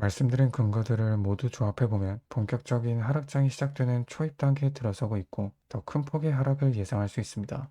말씀드린 근거들을 모두 조합해보면 본격적인 하락장이 시작되는 초입 단계에 들어서고 있고 더 큰 폭의 하락을 예상할 수 있습니다.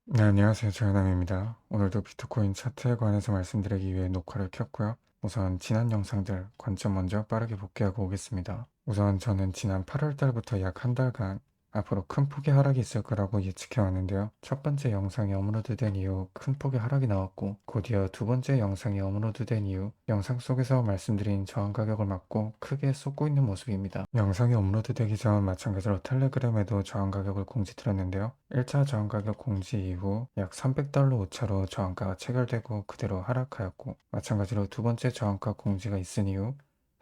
네, 안녕하세요. 정현남입니다. 오늘도 비트코인 차트에 관해서 말씀드리기 위해 녹화를 켰고요. 우선 지난 영상들 관점 먼저 빠르게 복귀하고 오겠습니다. 우선 저는 지난 8월 달부터 약 한 달간 앞으로 큰 폭의 하락이 있을 거라고 예측해 왔는데요. 첫 번째 영상이 업로드된 이후 큰 폭의 하락이 나왔고 곧이어 두 번째 영상이 업로드된 이후 영상 속에서 말씀드린 저항 가격을 맞고 크게 쏟고 있는 모습입니다. 영상이 업로드되기 전 마찬가지로 텔레그램에도 저항 가격을 공지드렸는데요. 1차 저항 가격 공지 이후 약 300달러 오차로 저항가가 체결되고 그대로 하락하였고 마찬가지로 두 번째 저항가 공지가 있은 이후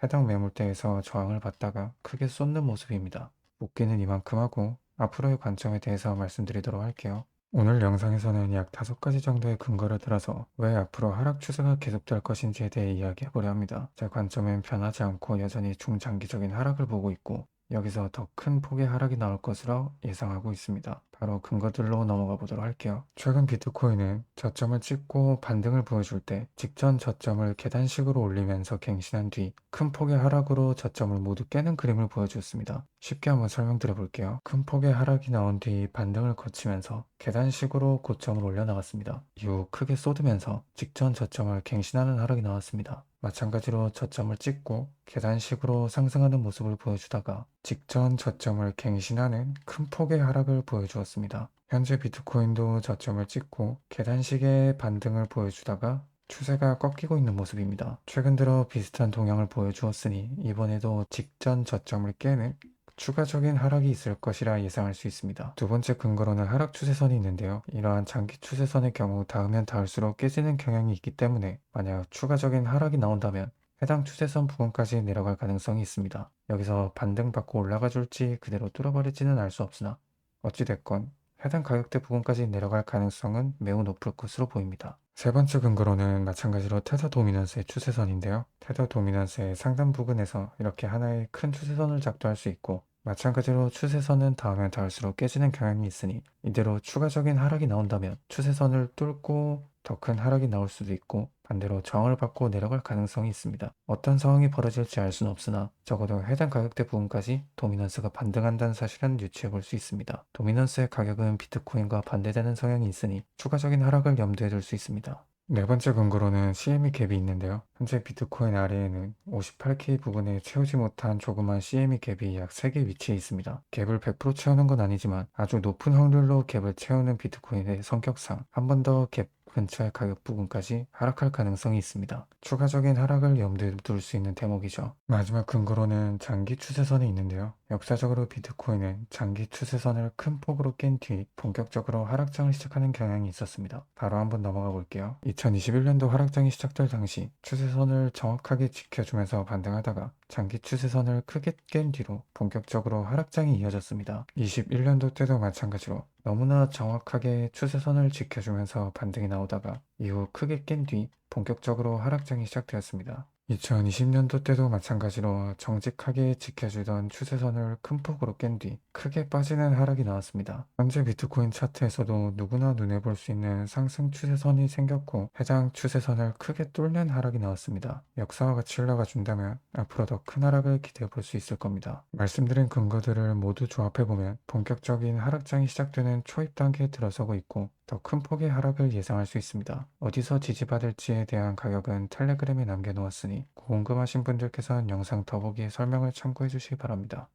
해당 매물대에서 저항을 받다가 크게 쏟는 모습입니다. 복귀는 이만큼 하고 앞으로의 관점에 대해서 말씀드리도록 할게요. 오늘 영상에서는 약 5가지 정도의 근거를 들어서 왜 앞으로 하락 추세가 계속될 것인지에 대해 이야기해보려 합니다. 제 관점은 변하지 않고 여전히 중장기적인 하락을 보고 있고 여기서 더 큰 폭의 하락이 나올 것으로 예상하고 있습니다. 바로 근거들로 넘어가 보도록 할게요. 최근 비트코인은 저점을 찍고 반등을 보여줄 때 직전 저점을 계단식으로 올리면서 갱신한 뒤 큰 폭의 하락으로 저점을 모두 깨는 그림을 보여주었습니다. 쉽게 한번 설명드려 볼게요. 큰 폭의 하락이 나온 뒤 반등을 거치면서 계단식으로 고점을 올려나갔습니다. 이후 크게 쏟으면서 직전 저점을 갱신하는 하락이 나왔습니다. 마찬가지로 저점을 찍고 계단식으로 상승하는 모습을 보여주다가 직전 저점을 갱신하는 큰 폭의 하락을 보여주었습니다. 현재 비트코인도 저점을 찍고 계단식의 반등을 보여주다가 추세가 꺾이고 있는 모습입니다. 최근 들어 비슷한 동향을 보여주었으니 이번에도 직전 저점을 깨는 추가적인 하락이 있을 것이라 예상할 수 있습니다. 두 번째 근거로는 하락 추세선이 있는데요. 이러한 장기 추세선의 경우 닿으면 닿을수록 깨지는 경향이 있기 때문에 만약 추가적인 하락이 나온다면 해당 추세선 부근까지 내려갈 가능성이 있습니다. 여기서 반등받고 올라가 줄지 그대로 뚫어버릴지는 알 수 없으나 어찌됐건 해당 가격대 부근까지 내려갈 가능성은 매우 높을 것으로 보입니다. 세 번째 근거로는 마찬가지로 테더 도미넌스의 추세선인데요. 테더 도미넌스의 상단 부근에서 이렇게 하나의 큰 추세선을 작동할 수 있고 마찬가지로 추세선은 닿으면 닿을수록 깨지는 경향이 있으니 이대로 추가적인 하락이 나온다면 추세선을 뚫고 더 큰 하락이 나올 수도 있고 반대로 저항을 받고 내려갈 가능성이 있습니다. 어떤 상황이 벌어질지 알 수는 없으나 적어도 해당 가격대 부분까지 도미넌스가 반등한다는 사실은 유추해 볼 수 있습니다. 도미넌스의 가격은 비트코인과 반대되는 성향이 있으니 추가적인 하락을 염두에 둘 수 있습니다. 네 번째 근거로는 CME 갭이 있는데요. 현재 비트코인 아래에는 58K 부분에 채우지 못한 조그만 CME 갭이 약 3개 위치해 있습니다. 갭을 100% 채우는 건 아니지만 아주 높은 확률로 갭을 채우는 비트코인의 성격상 한 번 더 갭 근처의 가격 부분까지 하락할 가능성이 있습니다. 추가적인 하락을 염두에 둘 수 있는 대목이죠. 마지막 근거로는 장기 추세선이 있는데요. 역사적으로 비트코인은 장기 추세선을 큰 폭으로 깬 뒤 본격적으로 하락장을 시작하는 경향이 있었습니다. 바로 한번 넘어가 볼게요. 2021년도 하락장이 시작될 당시 추세선을 정확하게 지켜주면서 반등하다가 장기 추세선을 크게 깬 뒤로 본격적으로 하락장이 이어졌습니다. 21년도 때도 마찬가지로 너무나 정확하게 추세선을 지켜주면서 반등이 나오다가 이후 크게 깬 뒤 본격적으로 하락장이 시작되었습니다. 2020년도 때도 마찬가지로 정직하게 지켜주던 추세선을 큰 폭으로 깬 뒤 크게 빠지는 하락이 나왔습니다. 현재 비트코인 차트에서도 누구나 눈에 볼 수 있는 상승 추세선이 생겼고 해당 추세선을 크게 뚫는 하락이 나왔습니다. 역사와 같이 흘러가 준다면 앞으로 더 큰 하락을 기대해 볼 수 있을 겁니다. 말씀드린 근거들을 모두 조합해보면 본격적인 하락장이 시작되는 초입 단계에 들어서고 있고 더 큰 폭의 하락을 예상할 수 있습니다. 어디서 지지받을지에 대한 가격은 텔레그램에 남겨놓았으니 궁금하신 분들께서는 영상 더보기에 설명을 참고해 주시기 바랍니다.